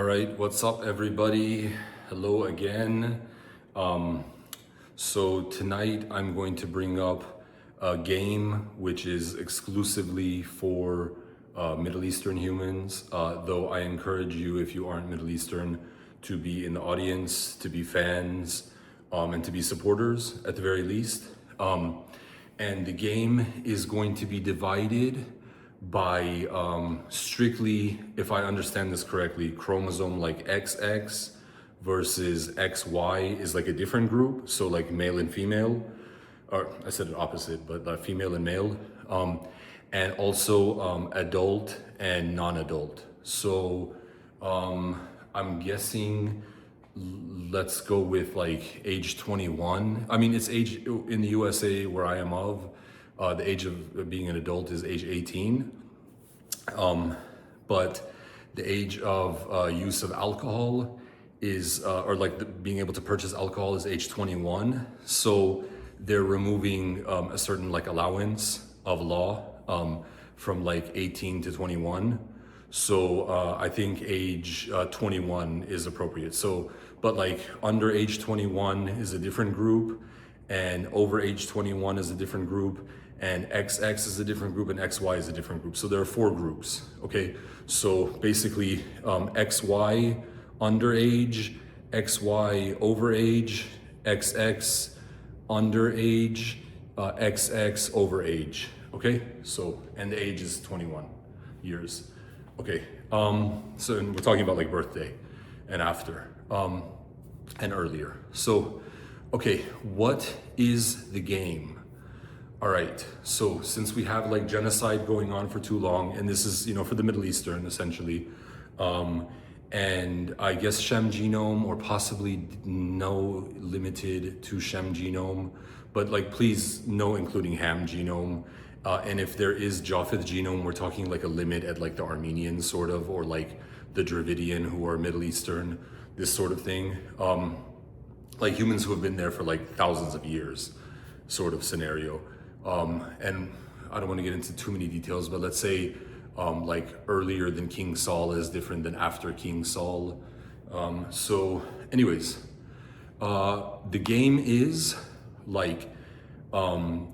All right, what's up, everybody? Hello again. So tonight I'm going to bring up a game which is exclusively for Middle Eastern humans, though I encourage you, if you aren't Middle Eastern, to be in the audience, to be fans, and to be supporters at the very least. And the game is going to be divided by strictly, if I understand this correctly, chromosome like XX versus XY is like a different group. So like male and female, or I said it opposite, but female and male. And also adult and non-adult. So I'm guessing, let's go with like age 21. I mean, it's age in the USA where I am of. The age of being an adult is age 18, but the age of use of alcohol is, or like being able to purchase alcohol is age 21. So they're removing a certain like allowance of law from like 18 to 21. So I think age 21 is appropriate. So, but like under age 21 is a different group, and over age 21 is a different group, and XX is a different group, and XY is a different group. So there are 4 groups, okay? So basically XY underage, XY overage, XX underage, XX overage, okay? So, and the age is 21 years, okay? So and we're talking about like birthday and after, and earlier. So, okay, what is the game? All right, so since we have like genocide going on for too long, and this is, you know, for the Middle Eastern essentially, and I guess Shem Genome, or possibly no limited to Shem Genome, but like please no including Ham Genome. And if there is Japheth Genome, we're talking like a limit at like the Armenian sort of, or like the Dravidian who are Middle Eastern, this sort of thing. Like humans who have been there for like thousands of years sort of scenario. And I don't want to get into too many details, but let's say like earlier than King Saul is different than after King Saul. So anyways, the game is like so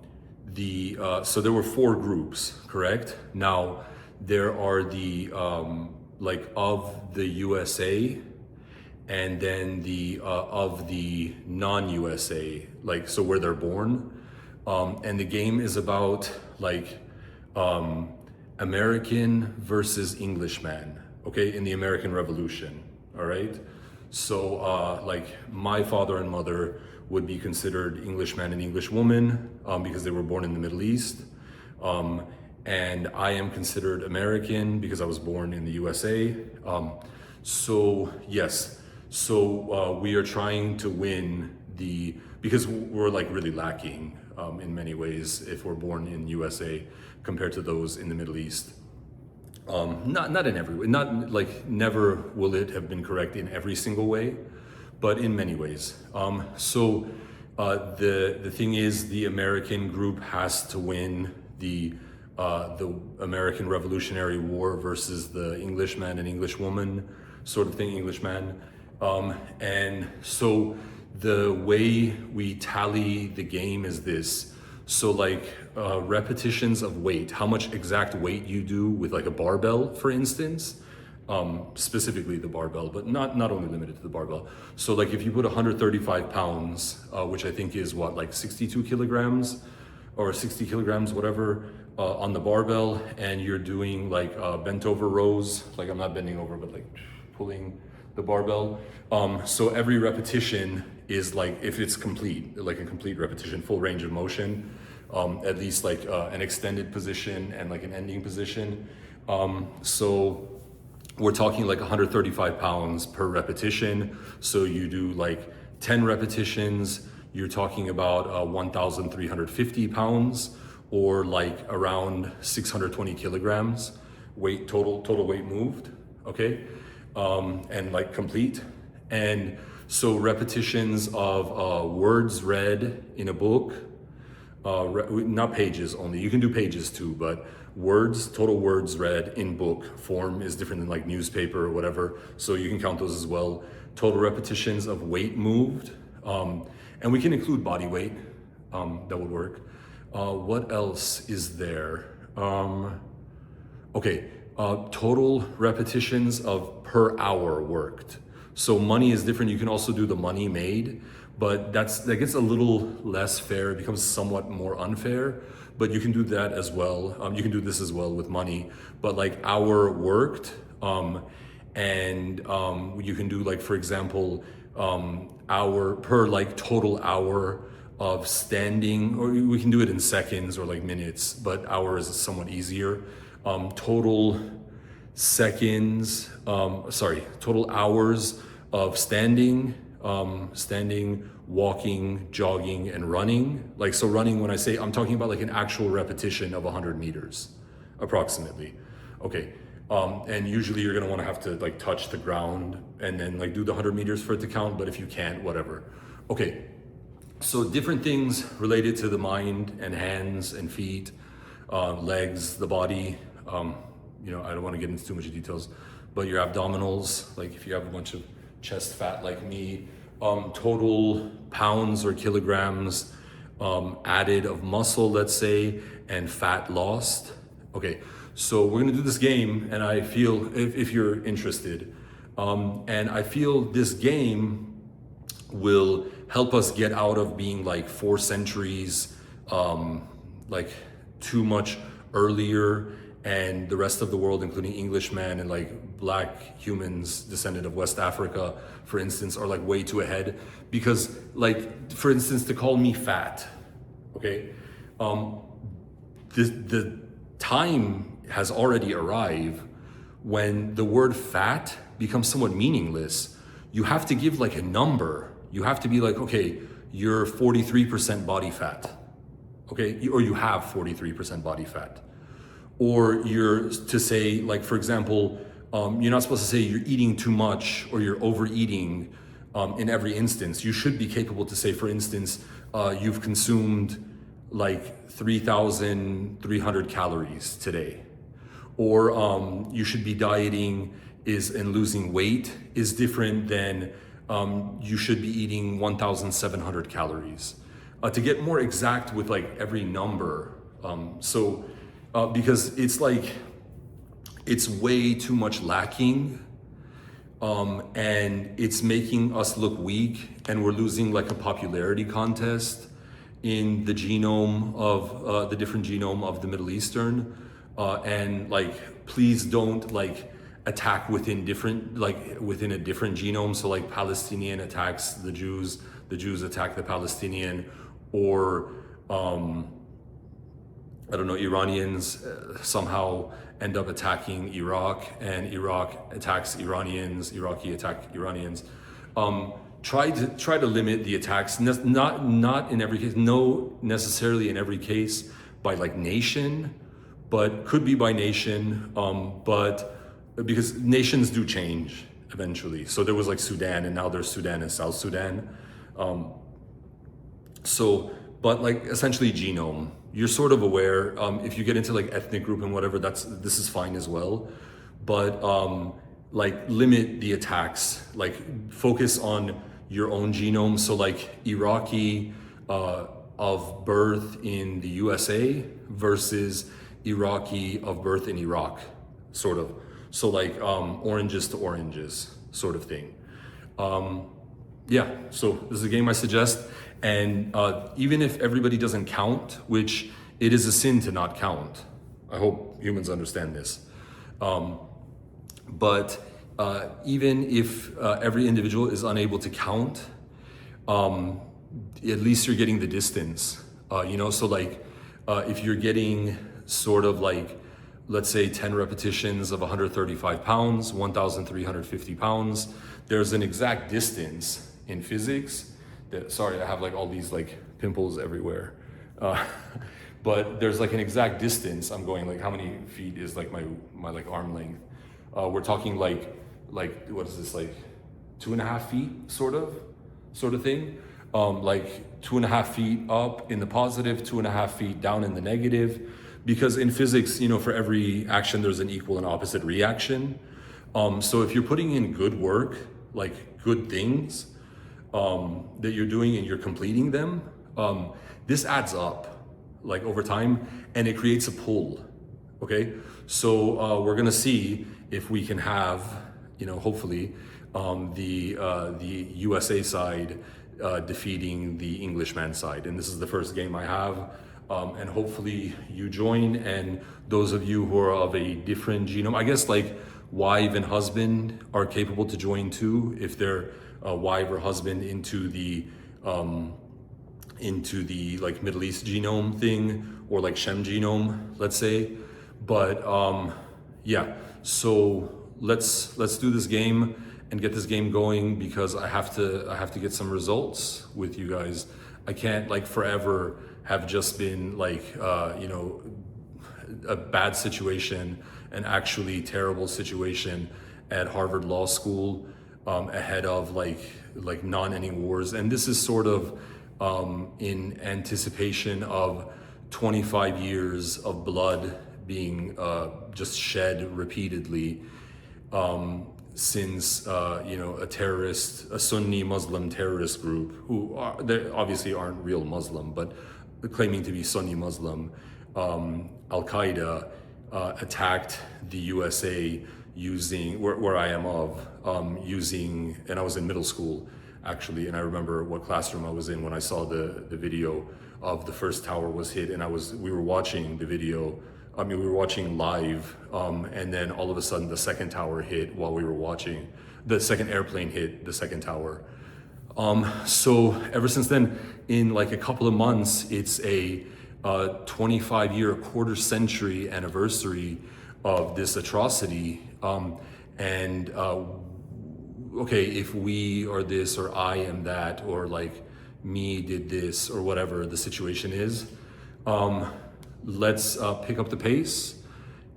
there were 4 groups, correct? Now there are the like of the USA, and then the of the non-USA, like so where they're born. And the game is about like American versus Englishman, okay, in the American Revolution, all right? So like my father and mother would be considered Englishman and Englishwoman because they were born in the Middle East. And I am considered American because I was born in the USA. So yes, so we are trying to win because we're like really lacking in many ways if we're born in USA compared to those in the Middle East. Not in every way, not like never will it have been correct in every single way, but in many ways. So the thing is, the American group has to win the American Revolutionary War versus the Englishman and Englishwoman sort of thing, Englishman. And so the way we tally the game is this. So like repetitions of weight, how much exact weight you do with like a barbell, for instance, specifically the barbell, but not only limited to the barbell. So like if you put 135 pounds, which I think is what, like 62 kilograms or 60 kilograms, whatever, on the barbell, and you're doing like bent over rows, like I'm not bending over, but like pulling the barbell. So every repetition is like, if it's complete, like a complete repetition, full range of motion, at least like an extended position and like an ending position. So we're talking like 135 pounds per repetition. So you do like 10 repetitions, you're talking about 1,350 pounds, or like around 620 kilograms weight, total weight moved, okay? And like complete. And so repetitions of words read in a book, not pages only, you can do pages too, but words, total words read in book form is different than like newspaper or whatever. So you can count those as well. Total repetitions of weight moved. And we can include body weight, that would work. What else is there? Okay, total repetitions of per hour worked. So money is different. You can also do the money made, but that gets a little less fair. It becomes somewhat more unfair, but you can do that as well. You can do this as well with money, but like hour worked, and you can do like, for example, hour per like total hour of standing, or we can do it in seconds or like minutes, but hour is somewhat easier. Total seconds, total hours of standing, walking, jogging, and running. Like, so running, when I say, I'm talking about like an actual repetition of 100 meters, approximately. Okay, and usually you're gonna wanna have to like touch the ground and then like do the 100 meters for it to count, but if you can't, whatever. Okay, so different things related to the mind and hands and feet, legs, the body. You know, I don't want to get into too much details, but your abdominals, like if you have a bunch of chest fat like me, total pounds or kilograms added of muscle, let's say, and fat lost. Okay, so we're gonna do this game, and I feel, if you're interested, and I feel this game will help us get out of being like 4 centuries, like too much earlier, and the rest of the world, including Englishman and like black humans descended of West Africa, for instance, are like way too ahead. Because like, for instance, to call me fat, okay, the time has already arrived when the word fat becomes somewhat meaningless. You have to give like a number. You have to be like, okay, you're 43% body fat, okay? Or you have 43% body fat. Or you're to say, like, for example, you're not supposed to say you're eating too much or you're overeating in every instance. You should be capable to say, for instance, you've consumed like 3,300 calories today. Or you should be dieting and losing weight is different than you should be eating 1,700 calories. To get more exact with like every number. Because it's like, it's way too much lacking, and it's making us look weak, and we're losing like a popularity contest in the genome of the different genome of the Middle Eastern, and like, please don't like attack within a different genome. So like Palestinian attacks the Jews attack the Palestinian, or I don't know, Iranians somehow end up attacking Iraq, and Iraq attacks Iranians, Iraqi attack Iranians. Try to limit the attacks, not in every case, no necessarily in every case by like nation, but could be by nation, but because nations do change eventually. So there was like Sudan, and now there's Sudan and South Sudan. But like essentially genome, you're sort of aware. If you get into like ethnic group and whatever, this is fine as well. But like limit the attacks, like focus on your own genome. So like Iraqi of birth in the USA versus Iraqi of birth in Iraq, sort of. So like oranges to oranges sort of thing. Yeah, so this is a game I suggest. And even if everybody doesn't count, which it is a sin to not count. I hope humans understand this. But even if every individual is unable to count, at least you're getting the distance. So like if you're getting sort of like, let's say 10 repetitions of 135 pounds, 1,350 pounds, there's an exact distance in physics. Sorry, I have like all these like pimples everywhere. But there's like an exact distance. I'm going like, how many feet is like my like arm length? We're talking like what is this, like 2.5 feet sort of thing. Like 2.5 feet up in the positive, 2.5 feet down in the negative. because in physics, for every action, there's an equal and opposite reaction. So if you're putting in good work, like good things that you're doing and you're completing them, this adds up like over time, and it creates a pull. Okay, so we're gonna see if we can have, hopefully, the USA side defeating the Englishman side, and this is the first game I have. And hopefully you join, and those of you who are of a different genome, I guess like wife and husband are capable to join too, if they're wife or husband into the like Middle East genome thing, or like Shem genome, let's say. But yeah, so let's do this game and get this game going, because I have to get some results with you guys. I can't like forever have just been like a bad situation, an actually terrible situation at Harvard Law School, ahead of like non-ending wars. And this is sort of in anticipation of 25 years of blood being just shed repeatedly, since a Sunni Muslim terrorist group, who they obviously aren't real Muslim, but claiming to be Sunni Muslim, Al-Qaeda, attacked the USA using, where I am of, using, and I was in middle school actually, and I remember what classroom I was in when I saw the video of the first tower was hit, and we were watching the video. We were watching live, and then all of a sudden the second tower hit while we were watching. The second airplane hit the second tower. So ever since then, in like a couple of months, it's a 25-year, quarter century anniversary of this atrocity. And okay, if we are this, or I am that, or like me did this, or whatever the situation is, let's pick up the pace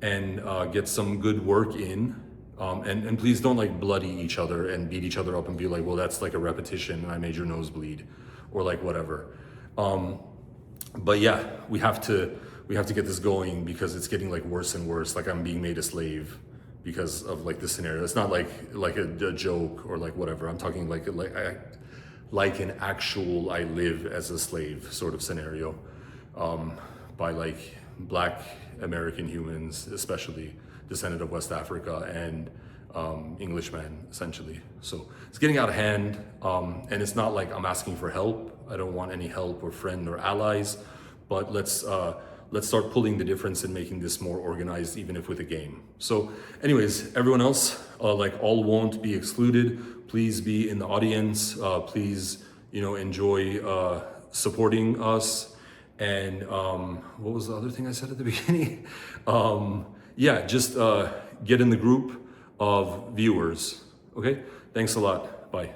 and get some good work in. And please don't like bloody each other and beat each other up and be like, well, that's like a repetition and I made your nose bleed, or like whatever. But yeah, we have to get this going, because it's getting like worse and worse. Like I'm being made a slave because of like this scenario. It's not like a joke or like whatever. I'm talking like an actual I live as a slave sort of scenario, by like Black American humans, especially descendant of West Africa, and Englishman, essentially. So it's getting out of hand, and it's not like I'm asking for help. I don't want any help or friend or allies, but let's start pulling the difference and making this more organized, even if with a game. So anyways, everyone else, like all won't be excluded. Please be in the audience. Please, enjoy supporting us. And what was the other thing I said at the beginning? Yeah, just get in the group of viewers. Okay, thanks a lot. Bye.